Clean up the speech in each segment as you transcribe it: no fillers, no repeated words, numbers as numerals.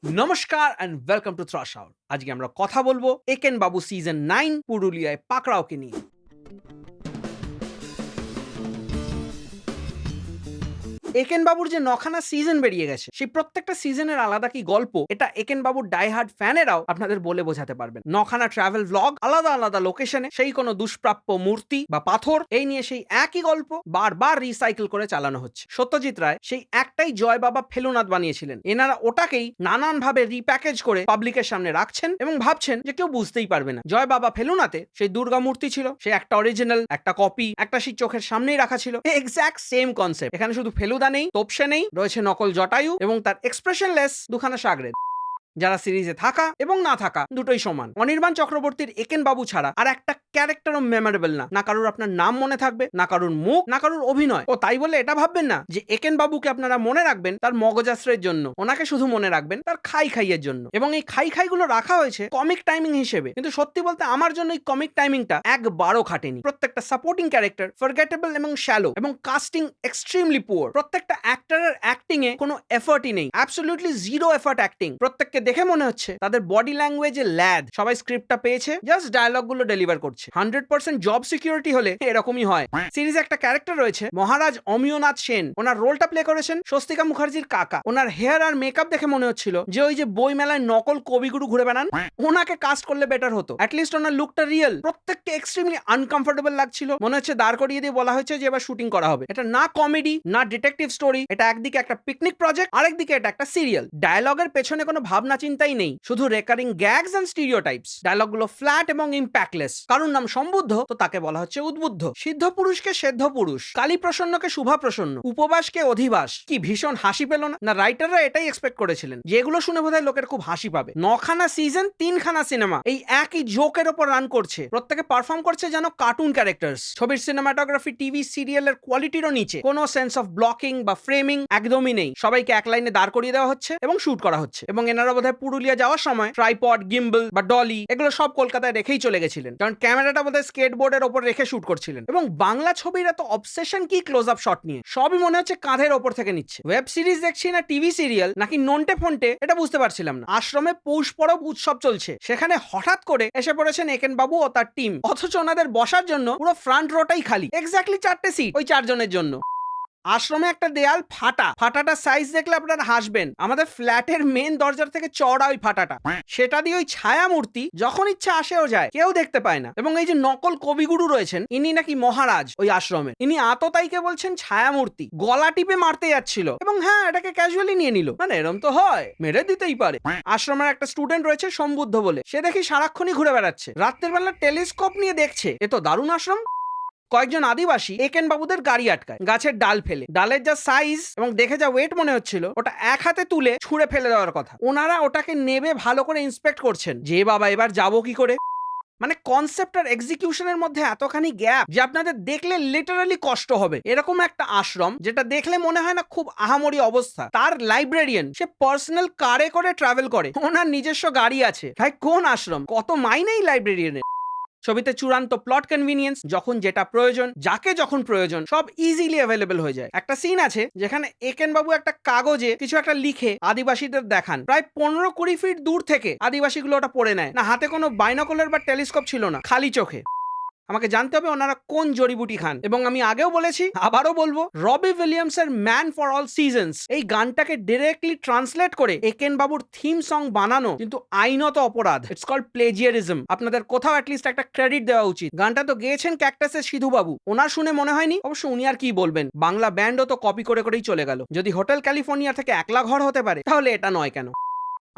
নমস্কার and welcome to thrash out. আজকে আমরা কথা বলবো একেন বাবু সিজন 9 পুরুলিয়ায় পাকড়াওকে নিয়ে। একেন বাবুর যে নখানা সিজন বেরিয়ে গেছে সেই প্রত্যেকটা সিজনের আলাদা কি গল্প, এটা একেন বাবুর ডাইহার্ড ফ্যানেরাও আপনাদের বলে বোঝাতে পারবেন। নখানা ট্রাভেল ব্লগ, আলাদা আলাদা লোকেশনে, সেই কোনো দুষ্প্রাপ্য মূর্তি বা পাথর, এই নিয়ে সেই একই গল্প বারবার রিসাইকেল করে চালানো হচ্ছে। সত্যজিৎ রায় সেই একটাই জয় বাবা ফেলুনাথ বানিয়েছিলেন, এনারা ওটাকেই নানানভাবে রিপ্যাকেজ করে পাবলিকের সামনে রাখছেন এবং ভাবছেন যে কেউ বুঝতেই পারবে না। জয় বাবা ফেলুনাতে সেই দুর্গা মূর্তি ছিল, সে একটা অরিজিনাল, একটা কপি, একটা সেই চোখের সামনেই রাখা ছিল। এক্স্যাক্ট সেম কনসেপ্ট এখানে, শুধু ফেলুদা নেই, তোপসে নেই, রয়েছে নকল জটায়ু এবং তার এক্সপ্রেশনলেস দুখানা সাগরেদ। যারা সিরিজে থাকা এবং না থাকা দুটোই সমান। অনির্বাণ চক্রবর্তীর একেন বাবু ছাড়া আর একটা ক্যারেক্টারও মেমোরেবল না। না কারোর আপনার নাম মনে থাকবে, না কারোর মুখ, না কারোর অভিনয়। ও তাই বলে এটা ভাববেন না যে একেন বাবুকে আপনারা মনে রাখবেন তার মগজাস্ত্রের জন্য, ওনাকে শুধু মনে রাখবেন তার খাই খাইয়ের জন্য। এবং এই খাই খাইগুলো রাখা হয়েছে কমিক টাইমিং হিসেবে, কিন্তু সত্যি বলতে আমার জন্য এই কমিক টাইমিংটা একবারও খাটেনি। প্রত্যেকটা সাপোর্টিং ক্যারেক্টার ফরগেটেবল এবং শ্যালো, এবং কাস্টিং এক্সট্রিমলি পুয়ার। প্রত্যেকটা অ্যাক্টরের অ্যাক্টিং এ কোনো এফর্টই নেই, অ্যাবসলিউটলি জিরো এফর্ট অ্যাক্টিং। প্রত্যেককে দেখে মনে হচ্ছে তাদের বডি ল্যাঙ্গুয়েজে ল্যাদ। সবাই স্ক্রিপ্টটা পেয়েছে, জাস্ট ডায়লগ গুলো ডেলিভার করছে। 100% জব সিকিউরিটি হলে এরকমই হয়। সিরিজে একটা ক্যারেক্টার রয়েছে মহারাজ অমিয়নাথ সেন, ওনার রোলটা প্লে করেছেন স্বস্তিকা মুখার্জির কাকা। ওনার হেয়ার আর মেকআপ দেখে মনে হচ্ছিল যে ওই যে বই মেলায় নকল কবিগুরু ঘুরে বেড়ান, ওনাকে কাস্ট করলে বেটার হতো। অ্যাটলিস্ট ওনার লুকটা রিয়েল। প্রত্যেককে এক্সট্রিমলি আনকমফোর্টেবল লাগছিল, মনে হচ্ছে দাঁড় করিয়ে দিয়ে বলা হয়েছে যে এবার শুটিং করা হবে। এটা না কমেডি না ডিটেকটিভ স্টোরি, এটা একদিকে একটা পিকনিক প্রজেক্ট, আরেকদিকে এটা একটা সিরিয়াল। ডায়লগের পেছনে কোনো ভাবনা চিন্তাই নেই, শুধু রেকারিং গ্যাগস এন্ড স্টিরিওটাইপস। ডায়লগগুলো ফ্ল্যাট এবং ইম্প্যাক্টলেস। কারোর নাম সম্বুদ্ধ তো তাকে বলা হচ্ছে উদ্বুদ্ধ, সিদ্ধ পুরুষকে সেদ্ধ পুরুষ, কালী প্রসন্নকে শুভা প্রসন্ন, উপবাসকে অধিবাস। কি ভীষণ হাসি পেল না? না রাইটাররা এটাই এক্সপেক্ট করেছিলেন যেগুলো শুনে বোধহয় লোকের খুব হাসি পাবে। 9খানা সিজন, 3খানা সিনেমা এই একই জোকের ওপর রান করছে, প্রত্যেকে পারফর্ম করছে যেন কার্টুন ক্যারেক্টার্স। ছবির সিনেমাটোগ্রাফি টিভি সিরিয়ালের কোয়ালিটিরও নিচে। কোনো সেন্স অফ ব্লকিং বা ফ্রেমিং একদমই নেই। সবাইকে এক লাইনে দাঁড় করিয়ে দেওয়া হচ্ছে এবং শুট করা হচ্ছে। এবং এনারা বোধহয় পুরুলিয়া যাওয়ার সময় ট্রাইপড, গিম্বল বা ডলি এগুলো সব কলকাতায় রেখেই চলে গেছিলেন, কারণ ক্যামেরাটা বোধহয় স্কেটবোর্ডের ওপর রেখে শুট করছিলেন। এবং বাংলা ছবির এত অবসেশন কি ক্লোজ আপ শট নিয়ে, সবই মনে হচ্ছে কাঁধের ওপর থেকে নিচ্ছে। ওয়েব সিরিজ দেখছি না টিভি সিরিয়াল, নাকি নন্টে ফন্টে, এটা বুঝতে পারছিলাম না। আশ্রমে পৌষ পরব উৎসব চলছে, সেখানে হঠাৎ করে এসে পড়েছেন একেন বাবু ও তার টিম, অথচ ওনাদের বসার জন্য পুরো ফ্রন্ট রোটাই খালি। এক্স্যাক্টলি 4টে সিট ওই 4 জনের জন্য। আশ্রমে একটা দেয়াল ফাটাটা সাইজ দেখলে আপনারা হাসবেন। আমাদের ফ্ল্যাটের মেন দরজার থেকে চওড়া ওই ফাটাটা, সেটা দিয়ে ওই ছায়া মূর্তি যখন ইচ্ছা আসেও যায়, কেউ দেখতে পায় না। এবং এই যে নকল কবিগুরু রয়েছেন, ইনি নাকি মহারাজ ওই আশ্রমে। ইনি আততাইকে বলছেন ছায়া মূর্তি, গলা টিপে মারতে যাচ্ছিল এবং হ্যাঁ এটাকে ক্যাজুয়ালি নিয়ে নিল। মানে এরম তো হয়, মেরে দিতেই পারে। আশ্রমের একটা স্টুডেন্ট রয়েছে সম্বুদ্ধ বলে, সে দেখি সারাক্ষণই ঘুরে বেড়াচ্ছে, রাত্রের বেলা টেলিস্কোপ নিয়ে দেখছে। এ তো দারুণ আশ্রম। কয়েকজন আদিবাসী একেন বাবুদের গাড়ি আটকায় গাছের ডাল ফেলে। ডালের যা সাইজ এবং দেখে যা ওয়েট মনে হচ্ছিল, ওটা এক হাতে তুলে ছুঁড়ে ফেলে দেওয়ার কথা। ওনারা ওটাকে নেবে ভালো করে ইন্সপেক্ট করছেন যে বাবা এবার যাবো কি করে। মানে কনসেপ্ট আর এক্সিকিউশনের মধ্যে এতখানি গ্যাপ যে আপনাদের দেখলে লিটারালি কষ্ট হবে। এরকম একটা আশ্রম যেটা দেখলে মনে হয় না খুব আহামরি অবস্থা, তার লাইব্রেরিয়ান সে পার্সোনাল কারে করে ট্রাভেল করে, ওনার নিজস্ব গাড়ি আছে। ভাই কোন আশ্রম, কত মাইনেই লাইব্রেরিয়ানের। ছবিতে চূড়ান্ত প্লট কনভিনিয়েন্স, যখন যেটা প্রয়োজন, যাকে যখন প্রয়োজন, সব ইজিলি অ্যাভেলেবল হয়ে যায়। একটা সিন আছে যেখানে একেন বাবু একটা কাগজে কিছু একটা লিখে আদিবাসীদের দেখান। প্রায় 15-20 ফিট দূর থেকে আদিবাসীগুলো ওটা পড়ে নেয়। না হাতে কোনো বাইনোকুলার বা টেলিস্কোপ ছিল না, খালি চোখে। আমাকে জানতে হবে ওনারা কোন জড়িবুটি খান। এবং আমি আগেও বলেছি, আবারও বলবো, রবি উইলিয়ামসের ম্যান ফর অল সিজনস এই গানটাকে ডিরেক্টলি ট্রান্সলেট করে একেন বাবুর থিম সং বানানো কিন্তু আইনত অপরাধ। It's called plagiarism. আপনাদের কোথাও অ্যাটলিস্ট একটা ক্রেডিট দেওয়া উচিত। গানটা তো গেয়েছেন ক্যাকটাসের সিধু বাবু, ওনার শুনে মনে হয়নি। অবশ্য উনি আর কি বলবেন, বাংলা ব্যান্ডও তো কপি করে করেই চলে গেল। যদি হোটেল ক্যালিফোর্নিয়া থেকে একলা ঘর হতে পারে, তাহলে এটা নয় কেন?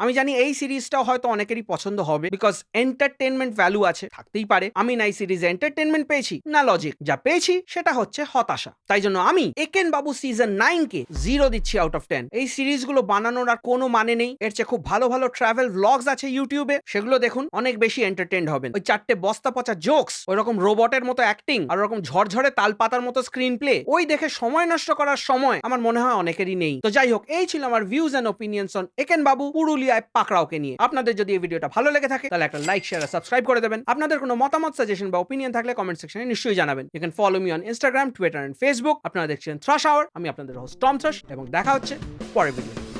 আমি জানি এই সিরিজটাও হয়তো অনেকেরই পছন্দ হবে, বিকজ এন্টারটেনমেন্ট ভ্যালু আছে, থাকতেই পারে। আমি না এই সিরিজে এন্টারটেনমেন্ট পেয়েছি না লজিক, যা পেয়েছি সেটা হচ্ছে হতাশা। তাই জন্য আমি একেন বাবু সিজন 9 কে 0 দিচ্ছি আউট অফ 10। এই সিরিজগুলো বানানোর আর কোনো মানে নেই। এর চেয়ে খুব ভালো ভালো ট্রাভেল ব্লগস আছে ইউটিউবে, সেগুলো দেখুন, অনেক বেশি এন্টারটেইনড হবেন। ওই 4টে বস্তা পচা জোকস, ওই রকম রোবটের মতো অ্যাক্টিং আর ওরকম ঝরঝরে তালপাতার মতো স্ক্রিন প্লে, ওই দেখে সময় নষ্ট করার সময় আমার মনে হয় অনেকেরই নেই। তো যাই হোক, এই ছিল আমার views and opinions on Eken Babu পুরুলিয়ায় পাকড়াওকে নিয়ে। আপনাদের যদি এই ভিডিওটা ভালো লেগে থাকে তাহলে একটা লাইক, শেয়ার আর সাবস্ক্রাইব করে দেবেন। আপনাদের কোনো মতামত, সাজেশন বা ওপিনিয়ন থাকলে কমেন্ট সেকশনে নিশ্চয়ই জানাবেন। You can follow me on Instagram, Twitter and Facebook. আপনারা দেখছেন থ্রাশ আওয়ার। আমি আপনাদের হোস্ট টম থ্রাশ, এবং দেখা হচ্ছে পরের ভিডিও।